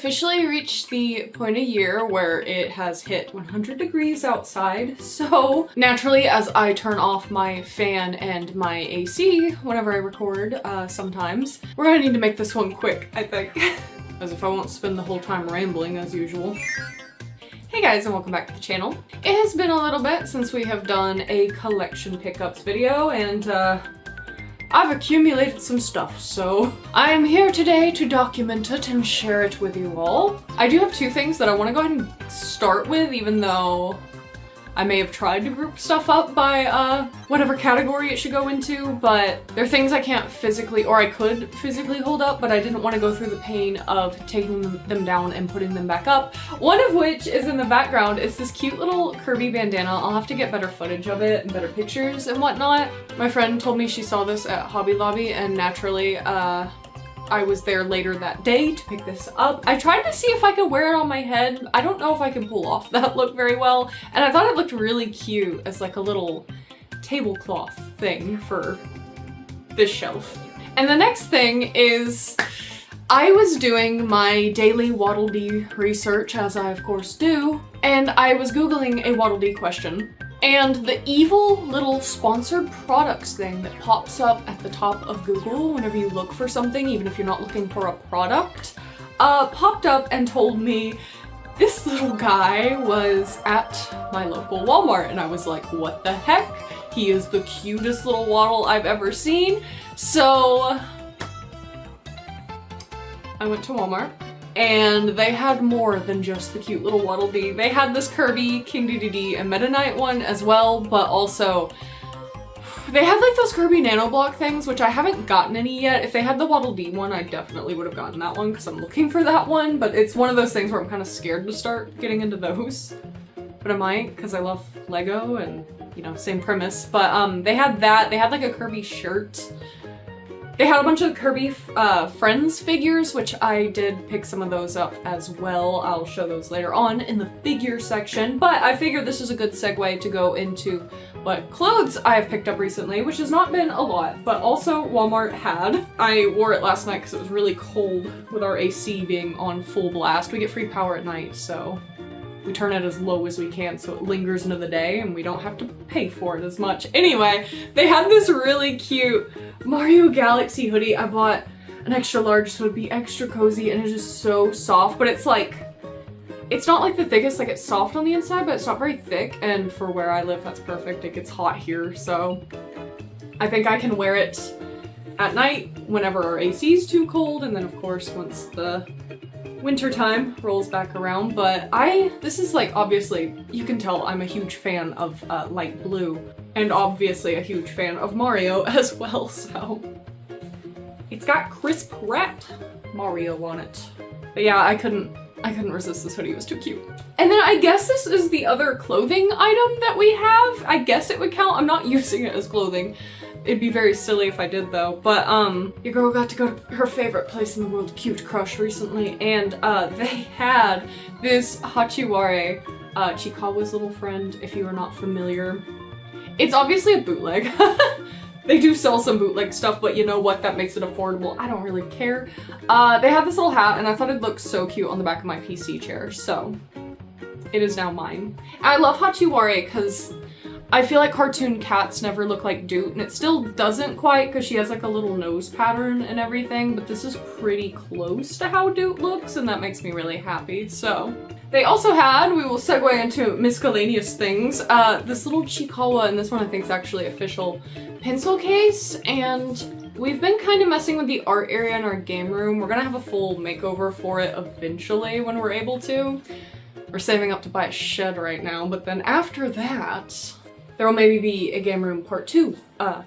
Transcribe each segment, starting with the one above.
officially reached the point of year where it has hit 100 degrees outside, so naturally as I turn off my fan and my AC whenever I record sometimes, we're gonna need to make this one quick, I think. As if I won't spend the whole time rambling as usual. Hey guys, and welcome back to the channel. It has been a little bit since we have done a collection pickups video, and I've accumulated some stuff, so I'm here today to document it and share it with you all. I do have two things that I want to go ahead and start with, even though I may have tried to group stuff up by whatever category it should go into, but they're things I can't physically, or I could physically hold up, but I didn't want to go through the pain of taking them down and putting them back up. One of which is in the background. It's this cute little Kirby bandana. I'll have to get better footage of it and better pictures and whatnot. My friend told me she saw this at Hobby Lobby, and naturally, I was there later that day to pick this up. I tried to see if I could wear it on my head. I don't know if I can pull off that look very well, and I thought it looked really cute as like a little tablecloth thing for this shelf. And the next thing is, I was doing my daily Waddle Dee research, as I of course do, and I was Googling a Waddle Dee question. And the evil little sponsored products thing that pops up at the top of Google whenever you look for something, even if you're not looking for a product, popped up and told me this little guy was at my local Walmart. And I was like, what the heck? He is the cutest little waddle I've ever seen. So I went to Walmart. And they had more than just the cute little Waddle Dee. They had this Kirby, King Dedede, and Meta Knight one as well, but also they had like those Kirby Nano Block things, which I haven't gotten any yet. If they had the Waddle Dee one, I definitely would have gotten that one because I'm looking for that one, but it's one of those things where I'm kind of scared to start getting into those. But I might, because I love Lego and, you know, same premise. But they had that. They had like a Kirby shirt. They had a bunch of Kirby Friends figures, which I did pick some of those up as well. I'll show those later on in the figure section, but I figured this is a good segue to go into what clothes I have picked up recently, which has not been a lot, but also Walmart had. I wore it last night because it was really cold with our AC being on full blast. We get free power at night, so we turn it as low as we can so it lingers into the day and we don't have to pay for it as much. Anyway, they had this really cute Mario Galaxy hoodie. I bought an extra large so it'd be extra cozy, and it's just so soft, but it's like, it's not like the thickest, like it's soft on the inside, but it's not very thick, and for where I live, that's perfect. It gets hot here, so I think I can wear it at night whenever our AC is too cold, and then of course once the winter time rolls back around. But this is like, obviously, you can tell I'm a huge fan of light blue, and obviously a huge fan of Mario as well, so it's got crisp wrapped Mario on it. But yeah, I couldn't resist this hoodie. It was too cute. And then I guess this is the other clothing item that we have. I guess it would count. I'm not using it as clothing. It'd be very silly if I did though, but your girl got to go to her favorite place in the world, Cute Crush, recently, and they had this Hachiware, Chikawa's little friend, if you are not familiar. It's obviously a bootleg. They do sell some bootleg stuff, but you know what, that makes it affordable. I don't really care. They had this little hat, and I thought it looked so cute on the back of my PC chair, so it is now mine. I love Hachiware because I feel like cartoon cats never look like Doot, and it still doesn't quite because she has like a little nose pattern and everything, but this is pretty close to how Doot looks, and that makes me really happy. So they also had, we will segue into miscellaneous things, this little Chikawa, and this one I think is actually official, pencil case, and we've been kind of messing with the art area in our game room. We're gonna have a full makeover for it eventually when we're able to. We're saving up to buy a shed right now, but then after that, there will maybe be a game room part 2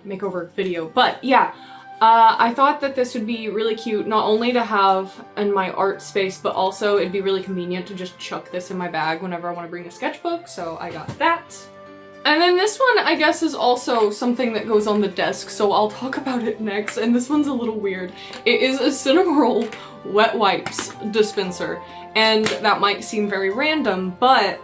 makeover video. But yeah, I thought that this would be really cute, not only to have in my art space, but also it'd be really convenient to just chuck this in my bag whenever I want to bring a sketchbook, so I got that. And then this one, I guess, is also something that goes on the desk, so I'll talk about it next, and this one's a little weird. It is a Cinnamoroll wet wipes dispenser, and that might seem very random, but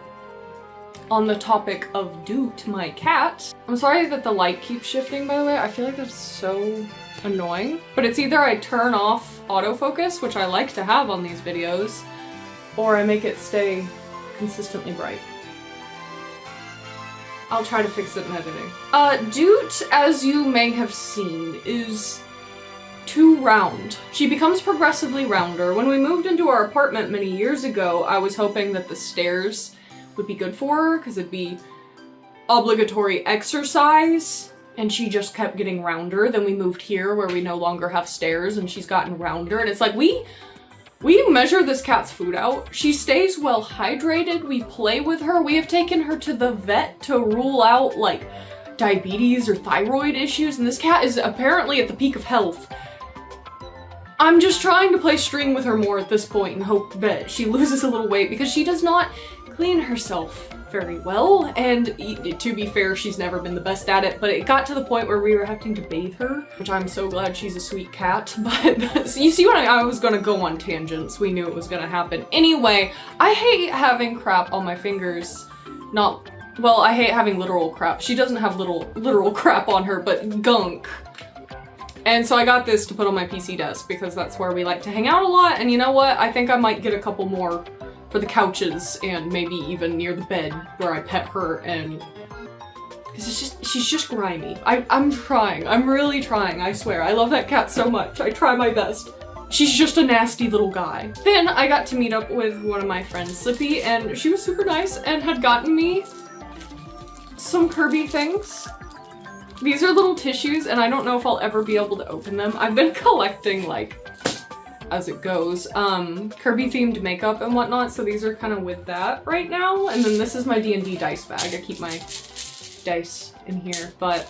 on the topic of Doot, my cat. I'm sorry that the light keeps shifting, by the way. I feel like that's so annoying. But it's either I turn off autofocus, which I like to have on these videos, or I make it stay consistently bright. I'll try to fix it in editing. Doot, as you may have seen, is too round. She becomes progressively rounder. When we moved into our apartment many years ago, I was hoping that the stairs would be good for her, because it'd be obligatory exercise, and she just kept getting rounder. Then we moved here where we no longer have stairs, and she's gotten rounder, and it's like we measure this cat's food out. She stays well hydrated. We play with her. We have taken her to the vet to rule out like diabetes or thyroid issues, and this cat is apparently at the peak of health. I'm just trying to play string with her more at this point and hope that she loses a little weight, because she does not clean herself very well, and to be fair, she's never been the best at it, but it got to the point where we were having to bathe her, which I'm so glad she's a sweet cat. But you see, when I was gonna go on tangents, we knew it was gonna happen. Anyway, I hate having crap on my fingers. Well, I hate having literal crap. She doesn't have literal crap on her, but gunk. And so I got this to put on my PC desk because that's where we like to hang out a lot, and you know what? I think I might get a couple more for the couches and maybe even near the bed where I pet her, and because she's just grimy. I'm trying. I'm really trying, I swear. I love that cat so much. I try my best. She's just a nasty little guy. Then I got to meet up with one of my friends, Slippy, and she was super nice and had gotten me some Kirby things. These are little tissues, and I don't know if I'll ever be able to open them. I've been collecting, like, as it goes, Kirby themed makeup and whatnot, so these are kind of with that right now. And then this is my D&D dice bag. I keep my dice in here, but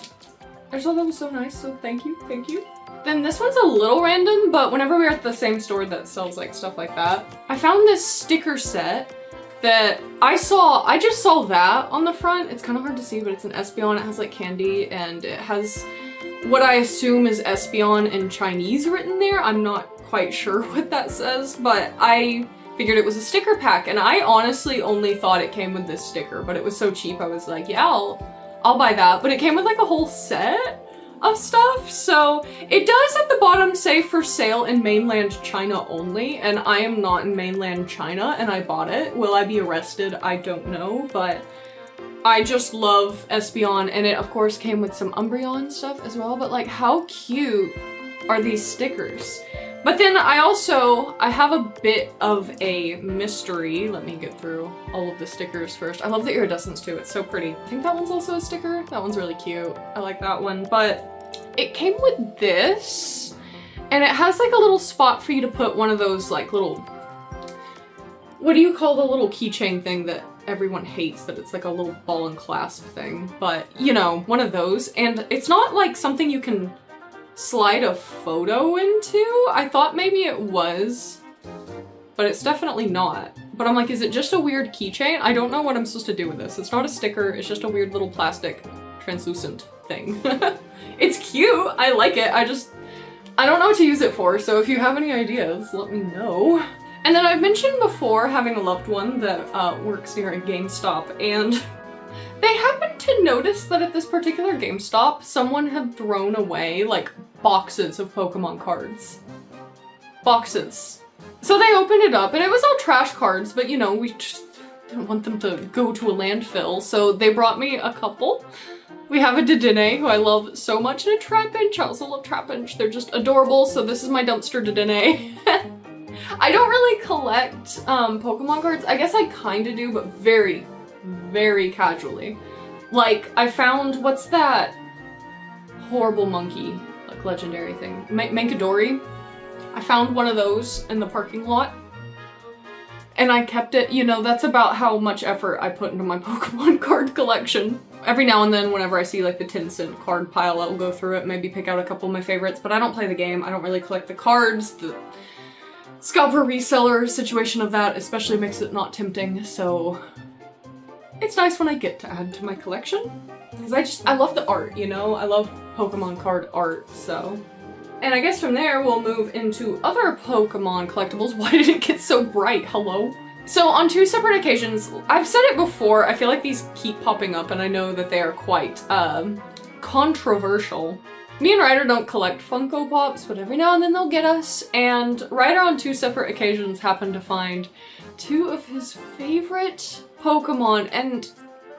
I just thought that was so nice, so thank you, thank you. Then this one's a little random, but whenever we're at the same store that sells like stuff like that, I found this sticker set that I just saw that on the front. It's kind of hard to see, but it's an Espeon. It has like candy, and it has what I assume is Espeon in Chinese written there. I'm not quite sure what that says, but I figured it was a sticker pack, and I honestly only thought it came with this sticker, but it was so cheap I was like, yeah, I'll buy that. But it came with like a whole set of stuff, so it does at the bottom say for sale in mainland China only, and I am not in mainland China, and I bought it. Will I be arrested? I don't know, but I just love Espeon, and it of course came with some Umbreon stuff as well, but like how cute are these stickers? But then I have a bit of a mystery. Let me get through all of the stickers first. I love the iridescence too, it's so pretty. I think that one's also a sticker. That one's really cute. I like that one. But it came with this, and it has like a little spot for you to put one of those like little, what do you call the little keychain thing that everyone hates, that it's like a little ball and clasp thing? But you know, one of those. And it's not like something you can slide a photo into. I thought maybe it was, but it's definitely not. But I'm like, is it just a weird keychain? I don't know what I'm supposed to do with this. It's not a sticker, it's just a weird little plastic translucent thing. It's cute, I like it, I don't know what to use it for, so if you have any ideas, let me know. And then I've mentioned before having a loved one that works near a GameStop, and they happened to notice that at this particular GameStop, someone had thrown away like boxes of Pokemon cards. Boxes. So they opened it up, and it was all trash cards, but you know, we just didn't want them to go to a landfill, so they brought me a couple. We have a Dedenne, who I love so much, and a Trapinch. I also love Trapinch. They're just adorable, so this is my dumpster Dedenne. I don't really collect Pokemon cards. I guess I kinda do, but very, very casually. Like, I found, what's that horrible monkey, like legendary thing? Mankadori. I found one of those in the parking lot, and I kept it. You know, that's about how much effort I put into my Pokemon card collection. Every now and then, whenever I see like the 10-cent card pile, I'll go through it, maybe pick out a couple of my favorites, but I don't play the game. I don't really collect the cards. The scalper reseller situation of that especially makes it not tempting, so it's nice when I get to add to my collection. Because I love the art, you know? I love Pokemon card art, so. And I guess from there, we'll move into other Pokemon collectibles. Why did it get so bright? Hello? So on 2 separate occasions, I've said it before, I feel like these keep popping up and I know that they are quite controversial. Me and Ryder don't collect Funko Pops, but every now and then they'll get us, and Ryder on 2 separate occasions happened to find 2 of his favorite Pokemon, and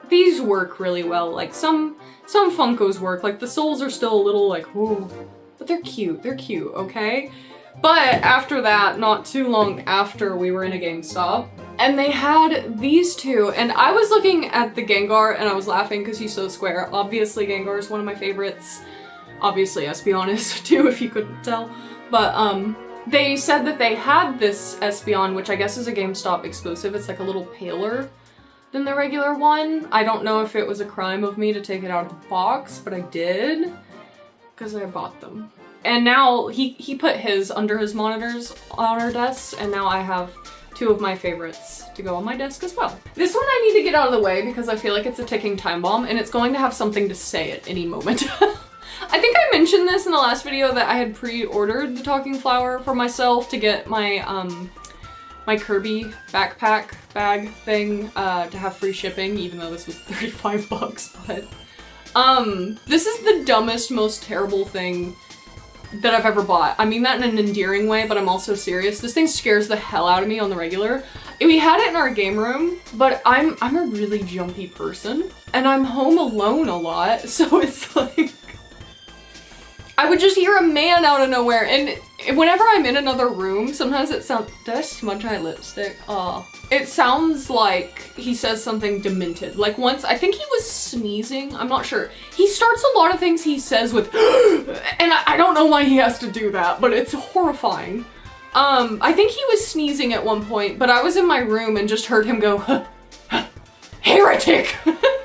these work really well. Like some Funkos work, like the souls are still a little like, ooh, but they're cute, okay? But after that, not too long after, we were in a GameStop, and they had these 2, and I was looking at the Gengar and I was laughing because he's so square. Obviously Gengar is one of my favorites. Obviously Espeon is too, if you couldn't tell. But they said that they had this Espeon, which I guess is a GameStop exclusive. It's like a little paler than the regular one. I don't know if it was a crime of me to take it out of the box, but I did, because I bought them. And now he put his under his monitors on our desks, and now I have 2 of my favorites to go on my desk as well. This one I need to get out of the way because I feel like it's a ticking time bomb, and it's going to have something to say at any moment. I think I mentioned this in the last video that I had pre-ordered the talking flower for myself to get my my Kirby backpack bag thing to have free shipping, even though this was 35 bucks, but this is the dumbest, most terrible thing that I've ever bought. I mean that in an endearing way, but I'm also serious. This thing scares the hell out of me on the regular. We had it in our game room, but I'm a really jumpy person, and I'm home alone a lot, so it's like I would just hear a man out of nowhere, and whenever I'm in another room, sometimes it sounds— did I smudge my lipstick? Oh. It sounds like he says something demented. Like once, I think he was sneezing, I'm not sure. He starts a lot of things he says with and I don't know why he has to do that, but it's horrifying. I think he was sneezing at one point, but I was in my room and just heard him go, heretic!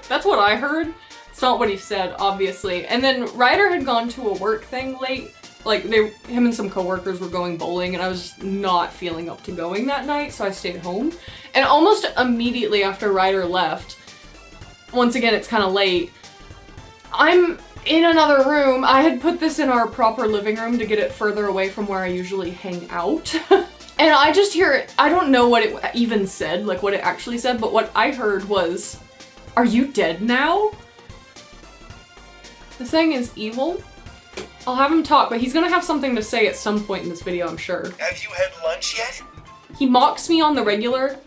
That's what I heard. It's not what he said, obviously. And then Ryder had gone to a work thing late. Like him and some coworkers were going bowling, and I was just not feeling up to going that night, so I stayed home. And almost immediately after Ryder left, once again it's kind of late, I'm in another room. I had put this in our proper living room to get it further away from where I usually hang out. And I just hear it, I don't know what it even said, like what it actually said, but what I heard was, "Are you dead now?" This thing is evil. I'll have him talk, but he's gonna have something to say at some point in this video, I'm sure. Have you had lunch yet? He mocks me on the regular.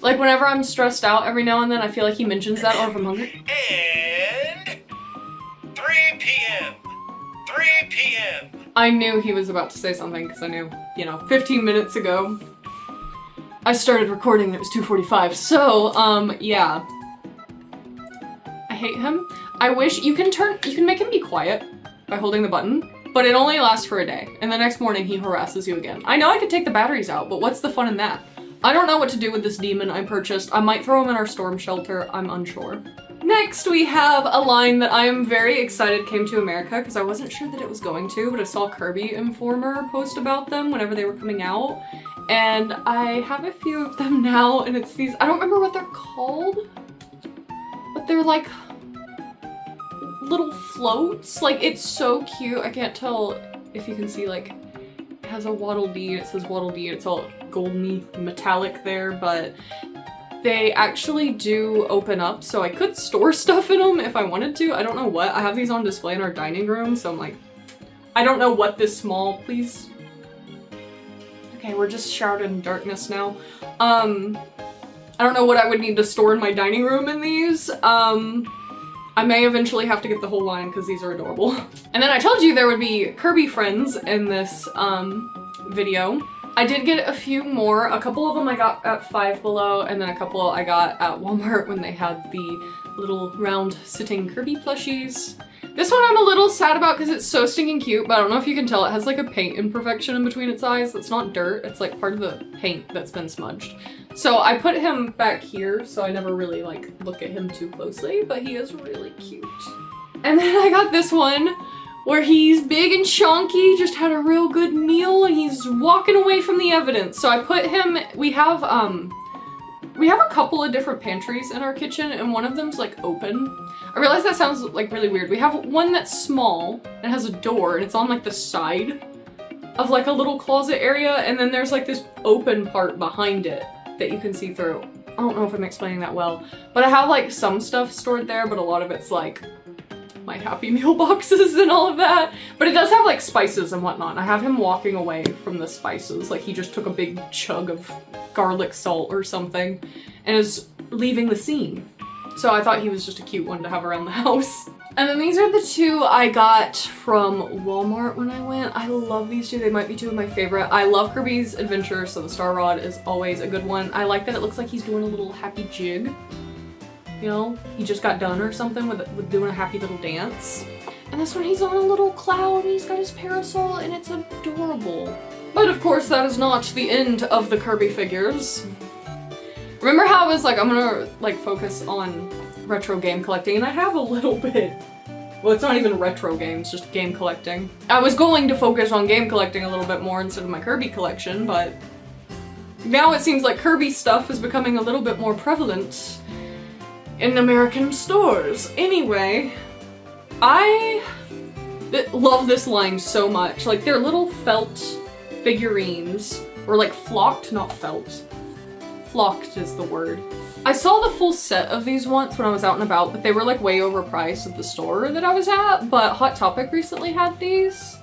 Like whenever I'm stressed out, every now and then I feel like he mentions that, or if I'm hungry. And 3 p.m. 3 p.m. I knew he was about to say something because I knew, you know, 15 minutes ago I started recording and it was 2:45. So, yeah. I hate him. I wish you can make him be quiet by holding the button, but it only lasts for a day, and the next morning he harasses you again. I know I could take the batteries out, but what's the fun in that? I don't know what to do with this demon I purchased. I might throw him in our storm shelter, I'm unsure. Next we have a line that I am very excited came to America because I wasn't sure that it was going to, but I saw Kirby Informer post about them whenever they were coming out, and I have a few of them now, and it's these— I don't remember what they're called, but they're like little floats. Like, it's so cute. I can't tell if you can see, like, it has a Waddle Dee, it says Waddle Dee, it's all goldeny metallic there, but they actually do open up, so I could store stuff in them if I wanted to. I don't know what. I have these on display in our dining room, so I'm like, I don't know what this small— please. Okay, we're just shrouded in darkness now. I don't know what I would need to store in my dining room in these. I may eventually have to get the whole line because these are adorable. And then I told you there would be Kirby friends in this video. I did get a few more. A couple of them I got at Five Below, and then a couple I got at Walmart when they had the little round sitting Kirby plushies. This one I'm a little sad about because it's so stinking cute, but I don't know if you can tell, it has like a paint imperfection in between its eyes. It's not dirt, it's like part of the paint that's been smudged. So I put him back here so I never really like look at him too closely, but he is really cute. And then I got this one where he's big and chunky, just had a real good meal, and he's walking away from the evidence. So I put him— we have a couple of different pantries in our kitchen, and one of them's like open. I realize that sounds like really weird. We have one that's small and has a door, and it's on like the side of like a little closet area, and then there's like this open part behind it. that you can see through. I don't know if I'm explaining that well, but I have like some stuff stored there, but a lot of it's like my Happy Meal boxes and all of that. But it does have like spices and whatnot. I have him walking away from the spices. Like he just took a big chug of garlic salt or something and is leaving the scene. So I thought he was just a cute one to have around the house. And then these are the two I got from Walmart when I went. I love these two. They might be two of my favorite. I love Kirby's Adventure, so the Star Rod is always a good one. I like that it looks like he's doing a little happy jig. You know, he just got done or something with doing a happy little dance. And this one, he's on a little cloud, and he's got his parasol, and it's adorable. But of course, that is not the end of the Kirby figures. Remember how I was like, I'm gonna like focus on retro game collecting, and I have a little bit. Well, it's not even retro games, just game collecting. I was going to focus on game collecting a little bit more instead of my Kirby collection, but now it seems like Kirby stuff is becoming a little bit more prevalent in American stores. Anyway, I love this line so much. Like, they're little felt figurines, or like flocked, not felt. Flocked is the word. I saw the full set of these once when I was out and about, but they were like way overpriced at the store that I was at, but Hot Topic recently had these.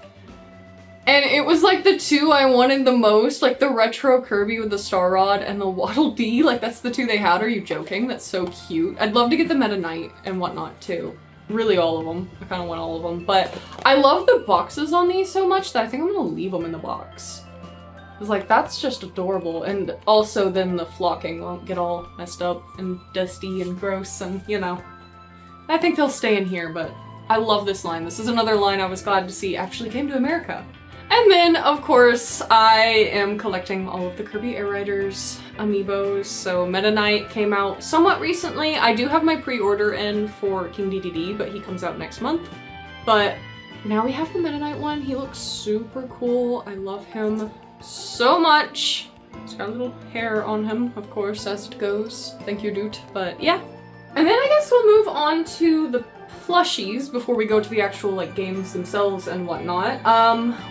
And it was like the two I wanted the most, like the retro Kirby with the Star Rod and the Waddle Dee. Like that's the two they had. Are you joking? That's so cute. I'd love to get the Meta Knight and whatnot too. Really all of them. I kind of want all of them, but I love the boxes on these so much that I think I'm gonna leave them in the box. I was like, that's just adorable. And also then the flocking won't get all messed up and dusty and gross and, you know. I think they'll stay in here, but I love this line. This is another line I was glad to see actually came to America. And then, of course, I am collecting all of the Kirby Air Riders amiibos. So Meta Knight came out somewhat recently. I do have my pre-order in for King DDD, but he comes out next month. But now we have the Meta Knight one. He looks super cool. I love him so much. He's got a little hair on him, of course, as it goes. Thank you, dude. But yeah. And then I guess we'll move on to the plushies before we go to the actual like games themselves and whatnot.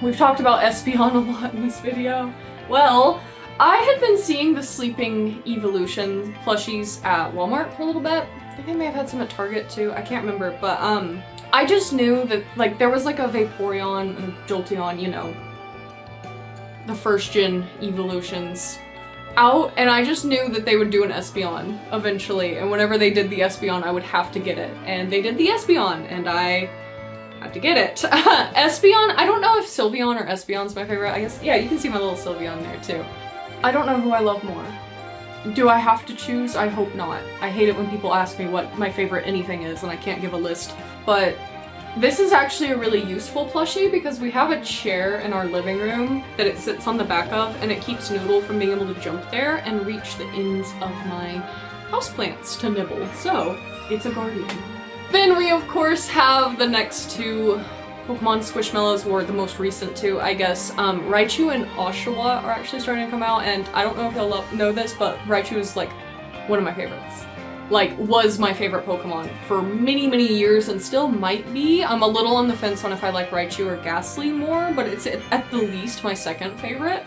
We've talked about Espeon a lot in this video. Well, I had been seeing the Sleeping Evolution plushies at Walmart for a little bit. I think I may have had some at Target too. I can't remember, but I just knew that like there was like a Vaporeon and a Jolteon, you know, the first gen evolutions out, and I just knew that they would do an Espeon eventually, and whenever they did the Espeon I would have to get it, and they did the Espeon and I had to get it. Espeon, I don't know if Sylveon or Espeon's my favorite. I guess, yeah, you can see my little Sylveon there too. I don't know who I love more. Do I have to choose? I hope not. I hate it when people ask me what my favorite anything is and I can't give a list, but this is actually a really useful plushie because we have a chair in our living room that it sits on the back of, and it keeps Noodle from being able to jump there and reach the ends of my houseplants to nibble. So it's a guardian. Then we of course have the next two Pokemon Squishmallows, or the most recent two, I guess. Raichu and Oshawott are actually starting to come out, and I don't know if y'all know this, but Raichu is like one of my favorites. Like, was my favorite Pokemon for many, many years and still might be. I'm a little on the fence on if I like Raichu or Ghastly more, but it's at the least my second favorite.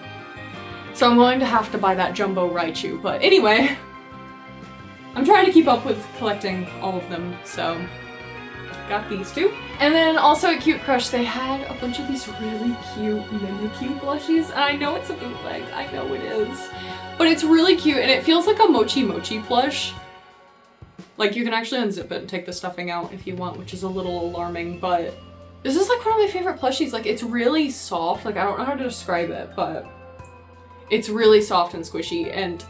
So I'm going to have to buy that Jumbo Raichu, but anyway. I'm trying to keep up with collecting all of them, so got these two. And then also at Cute Crush, they had a bunch of these really cute Mimikyu plushies, and I know it's a bootleg, I know it is. But it's really cute, and it feels like a Mochi Mochi plush. Like, you can actually unzip it and take the stuffing out if you want, which is a little alarming, but this is like one of my favorite plushies. Like, it's really soft. Like, I don't know how to describe it, but it's really soft and squishy, and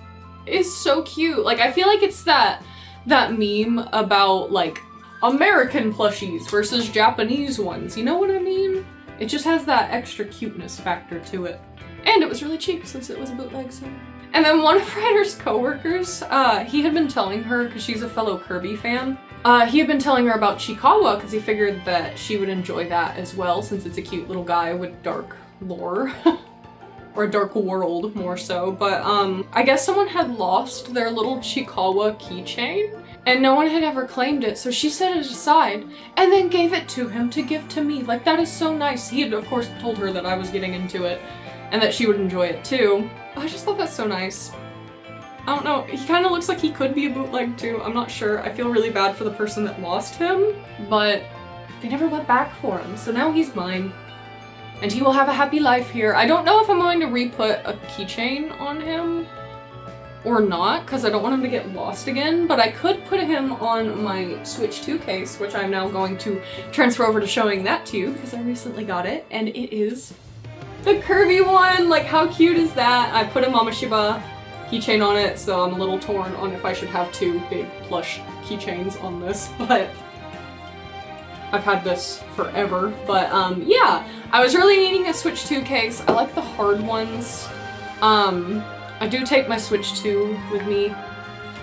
it's so cute. Like, I feel like it's that meme about, like, American plushies versus Japanese ones. You know what I mean? It just has that extra cuteness factor to it. And it was really cheap since it was a bootleg, so. And then one of Ryder's coworkers, he had been telling her, because she's a fellow Kirby fan, he had been telling her about Chikawa because he figured that she would enjoy that as well, since it's a cute little guy with dark lore. Or a dark world, more so. But I guess someone had lost their little Chikawa keychain, and no one had ever claimed it, so she set it aside and then gave it to him to give to me. Like, that is so nice. He had, of course, told her that I was getting into it and that she would enjoy it too. I just thought that's so nice. I don't know, he kind of looks like he could be a bootleg too. I'm not sure. I feel really bad for the person that lost him, but they never went back for him, so now he's mine. And he will have a happy life here. I don't know if I'm going to re-put a keychain on him or not, because I don't want him to get lost again, but I could put him on my Switch 2 case, which I'm now going to transfer over to showing that to you, because I recently got it, and it is the Kirby one! Like, how cute is that? I put a Momoshima keychain on it, so I'm a little torn on if I should have 2 big plush keychains on this, but I've had this forever. But yeah, I was really needing a Switch 2 case. I like the hard ones. I do take my Switch 2 with me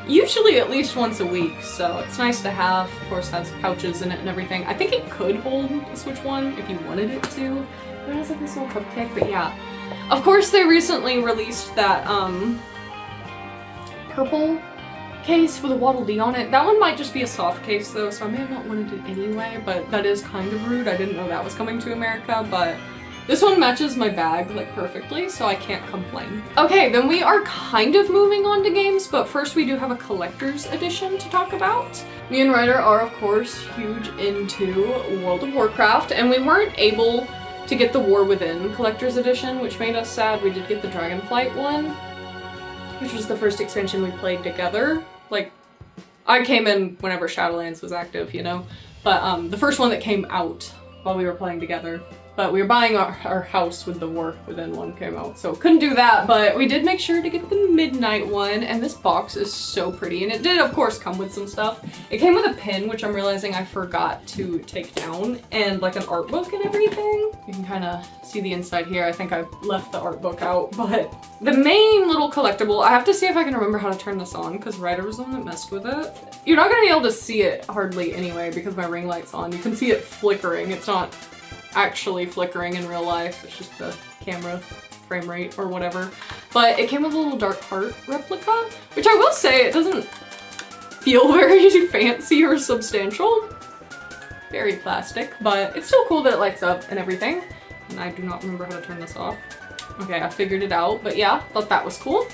usually at least once a week, so it's nice to have. Of course, it has pouches in it and everything. I think it could hold a Switch 1 if you wanted it to. But it has like this little cupcake, but yeah. Of course, they recently released that purple case with a Waddle Dee on it. That one might just be a soft case though, so I may have not wanted it anyway, but that is kind of rude. I didn't know that was coming to America, but this one matches my bag like perfectly, so I can't complain. Okay, then we are kind of moving on to games, but first we do have a collector's edition to talk about. Me and Ryder are of course huge into World of Warcraft, and we weren't able to get the War Within collector's edition, which made us sad. We did get the Dragonflight one, which was the first expansion we played together. Like, I came in whenever Shadowlands was active, you know? But the first one that came out while we were playing together. But we were buying our house with the War Within one came out, so couldn't do that, but we did make sure to get the Midnight one, and this box is so pretty, and it did of course come with some stuff. It came with a pin, which I'm realizing I forgot to take down, and like an art book and everything. You can kind of see the inside here. I think I left the art book out, but the main little collectible, I have to see if I can remember how to turn this on, because Ryder was the one that messed with it. You're not gonna be able to see it hardly anyway, because my ring light's on. You can see it flickering. It's not actually flickering in real life, it's just the camera frame rate or whatever. But it came with a little Dark Heart replica, which I will say, it doesn't feel very fancy or substantial. Very plastic, but it's still cool that it lights up and everything. And I do not remember how to turn this off. Okay, I figured it out, but yeah, thought that was cool.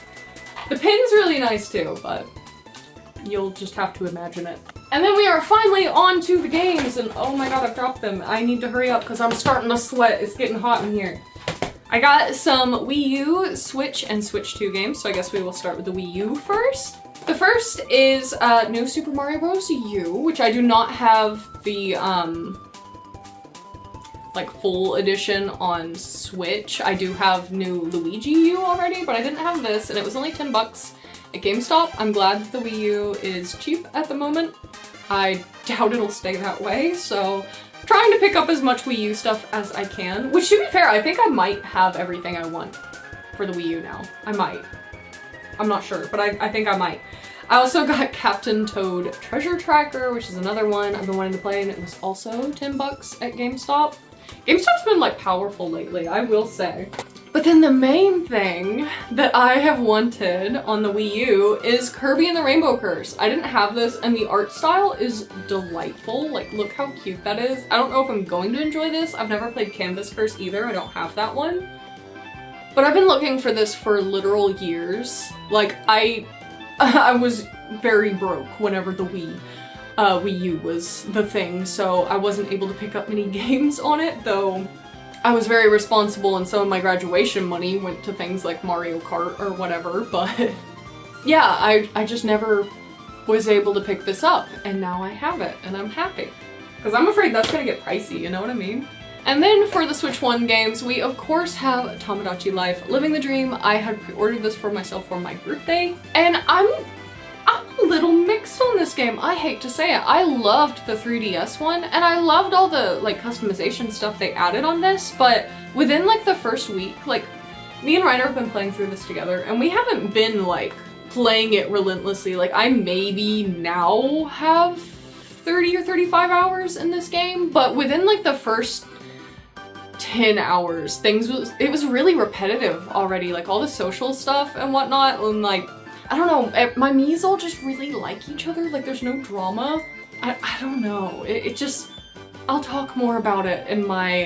The pin's really nice too, but you'll just have to imagine it. And then we are finally on to the games, and oh my god, I've dropped them. I need to hurry up because I'm starting to sweat. It's getting hot in here. I got some Wii U, Switch, and Switch 2 games, so I guess we will start with the Wii U first. The first is New Super Mario Bros. U, which I do not have the like full edition on Switch. I do have new Luigi U already, but I didn't have this, and it was only 10 bucks at GameStop. I'm glad that the Wii U is cheap at the moment. I doubt it'll stay that way, so trying to pick up as much Wii U stuff as I can, which to be fair, I think I might have everything I want for the Wii U now. I might. I'm not sure, but I think I might. I also got Captain Toad Treasure Tracker, which is another one I've been wanting to play, and it was also 10 bucks at GameStop. GameStop's been like powerful lately, I will say. But then the main thing that I have wanted on the Wii U is Kirby and the Rainbow Curse. I didn't have this, and the art style is delightful. Like, look how cute that is. I don't know if I'm going to enjoy this. I've never played Canvas Curse either. I don't have that one. But I've been looking for this for literal years. Like, I was very broke whenever the Wii U was the thing, so I wasn't able to pick up many games on it, though I was very responsible, and some of my graduation money went to things like Mario Kart or whatever, but yeah, I just never was able to pick this up, and now I have it, and I'm happy. Because I'm afraid that's gonna get pricey, you know what I mean? And then for the Switch 1 games, we of course have Tomodachi Life Living the Dream. I had pre-ordered this for myself for my birthday, and I'm a little mixed on this game. I hate to say it. I loved the 3DS one, and I loved all the like customization stuff they added on this, but within like the first week, like me and Ryder have been playing through this together, and we haven't been like playing it relentlessly. Like I maybe now have 30 or 35 hours in this game, but within like the first 10 hours, it was really repetitive already, like all the social stuff and whatnot, and like I don't know, my Mii's all just really like each other, like there's no drama. I don't know, it just, I'll talk more about it in my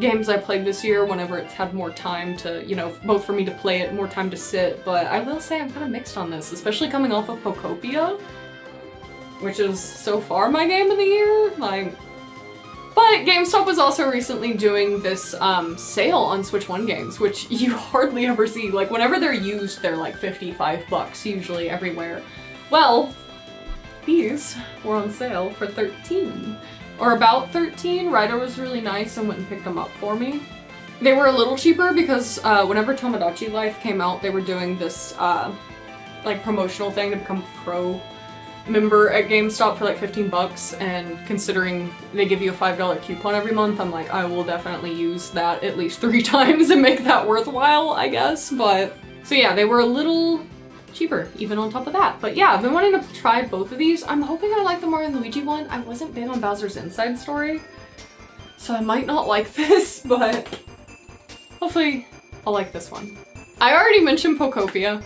games I played this year whenever it's had more time to, you know, both for me to play it, more time to sit, but I will say I'm kind of mixed on this, especially coming off of Pokopia, which is so far my game of the year, like. But GameStop was also recently doing this sale on Switch 1 games, which you hardly ever see. Like, whenever they're used, they're like $55 usually everywhere. Well, these were on sale for $13. Or about $13. Ryder was really nice and went and picked them up for me. They were a little cheaper because whenever Tomodachi Life came out, they were doing this like promotional thing to become pro member at GameStop for like $15, and considering they give you a $5 coupon every month, I'm like, I will definitely use that at least 3 times and make that worthwhile, I guess. But so yeah, they were a little cheaper even on top of that. But yeah, I've been wanting to try both of these. I'm hoping I like the Mario and Luigi one. I wasn't big on Bowser's Inside Story, so I might not like this, but hopefully I'll like this one. I already mentioned Pokopia.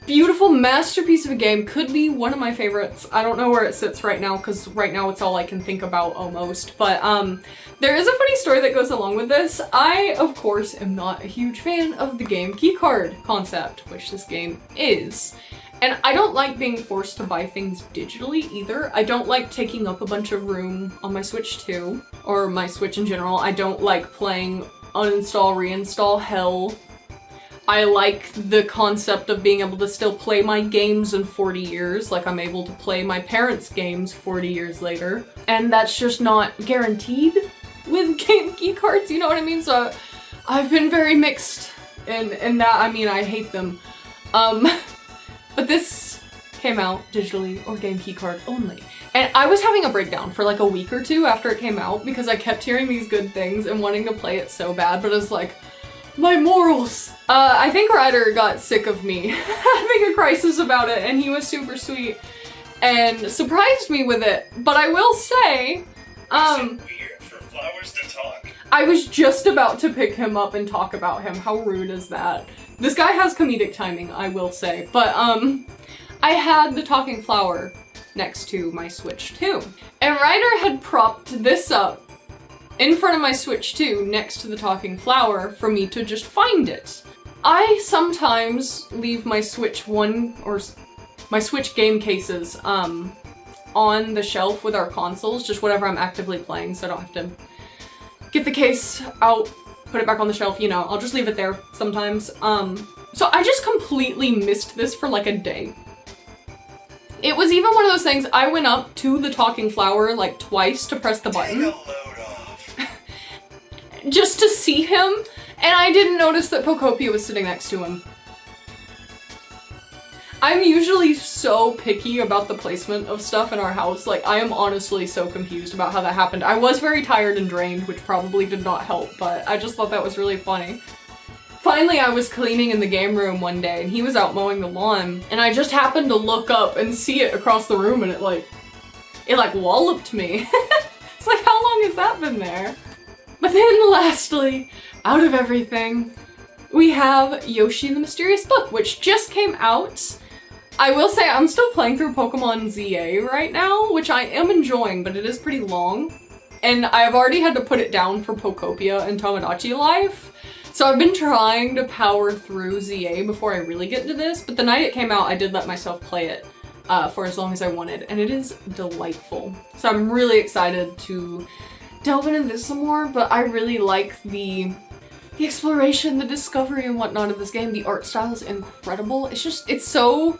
Beautiful masterpiece of a game, could be one of my favorites. I don't know where it sits right now because right now it's all I can think about almost, but there is a funny story that goes along with this. I, of course, am not a huge fan of the game keycard concept, which this game is. And I don't like being forced to buy things digitally either. I don't like taking up a bunch of room on my Switch 2, or my Switch in general. I don't like playing uninstall, reinstall hell. I like the concept of being able to still play my games in 40 years, like I'm able to play my parents' games 40 years later. And that's just not guaranteed with game key cards, you know what I mean? So I've been very mixed in that. I mean, I hate them. But this came out digitally or game key card only. And I was having a breakdown for like a week or two after it came out because I kept hearing these good things and wanting to play it so bad, but it's like, my morals! I think Ryder got sick of me having a crisis about it, and he was super sweet and surprised me with it. But I will say, Is it weird for flowers to talk? I was just about to pick him up and talk about him. How rude is that? This guy has comedic timing, I will say. But I had the talking flower next to my Switch 2. And Ryder had propped this up in front of my Switch 2 next to the talking flower for me to just find it. I sometimes leave my Switch 1 or my Switch game cases on the shelf with our consoles, just whatever I'm actively playing, so I don't have to get the case out, put it back on the shelf, you know, I'll just leave it there sometimes. So I just completely missed this for like a day. It was even one of those things, I went up to the talking flower like twice to press the button. Just to see him, and I didn't notice that Pokopia was sitting next to him. I'm usually so picky about the placement of stuff in our house, like I am honestly so confused about how that happened. I was very tired and drained, which probably did not help, but I just thought that was really funny. Finally, I was cleaning in the game room one day, and he was out mowing the lawn, and I just happened to look up and see it across the room, and it like walloped me. It's like, how long has that been there? But then lastly, out of everything, we have Yoshi and the Mysterious Book, which just came out. I will say I'm still playing through Pokemon ZA right now, which I am enjoying, but it is pretty long. And I've already had to put it down for Pokopia and Tomodachi Life. So I've been trying to power through ZA before I really get into this, but the night it came out, I did let myself play it for as long as I wanted, and it is delightful. So I'm really excited to delve into this some more, but I really like the exploration, the discovery and whatnot of this game. The art style is incredible. It's so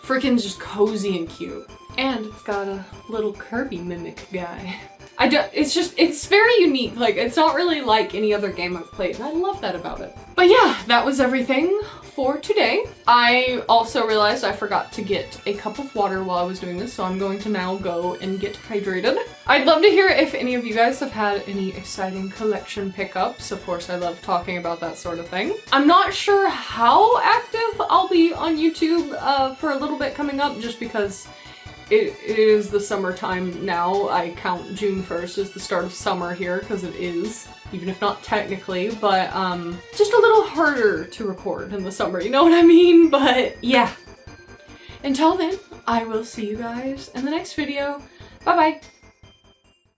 freaking just cozy and cute. And it's got a little Kirby mimic guy. It's very unique. Like, it's not really like any other game I've played, and I love that about it. But yeah, that was everything for today. I also realized I forgot to get a cup of water while I was doing this, so I'm going to now go and get hydrated. I'd love to hear if any of you guys have had any exciting collection pickups. Of course, I love talking about that sort of thing. I'm not sure how active I'll be on YouTube for a little bit coming up, just because it is the summertime now. I count June 1st as the start of summer here, because it is, even if not technically, but just a little harder to record in the summer, you know what I mean? But yeah. Until then, I will see you guys in the next video. Bye bye.